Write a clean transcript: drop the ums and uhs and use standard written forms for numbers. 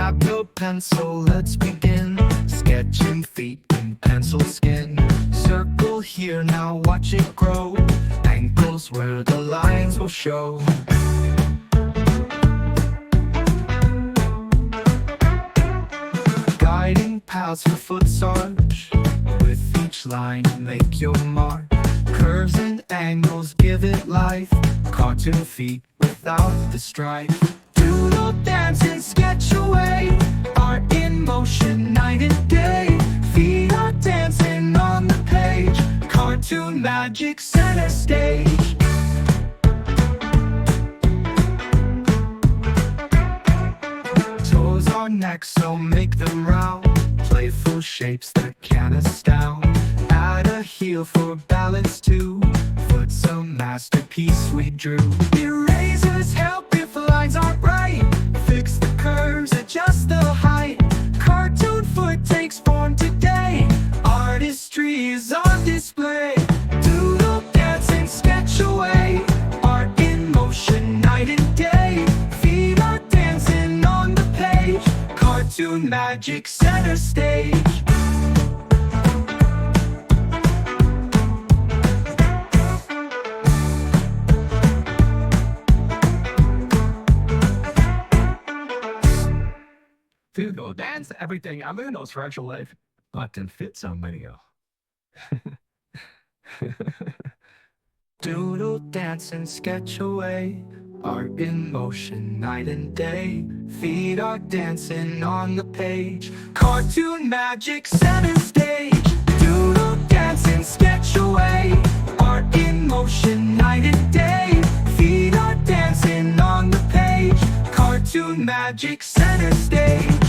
Grab your pencil, let's begin. Sketching feet in pencil skin. Circle here, now watch it grow. Ankles where the lines will show. Guiding paths for foot's arch. With each line, make your mark. Curves and angles give it life. Cartoon feet without the strife. Doodle dance and sketch away. Art in motion night and day. Feet are dancing on the page. Cartoon magic center stage. Toes are next, so make them round. Playful shapes that can astound. Add a heel for balance too. Foot's a masterpiece we drew. Erasers help if lines aren't right. Fix the curves, adjust the height. Cartoon foot takes form today. Artistry is on display. Doodle dance and sketch away. Art in motion night and day. Feet are dancing on the page. Cartoon magic center stage. Doodle dance, everything I'm in knows virtual life. Button fits on video. Doodle dance and sketch away. Art in motion night and day. Feet are dancing on the page. Cartoon magic center stage. Doodle dance and sketch away. Art in motion night and day. Feet are dancing on the page. Cartoon magic center stage.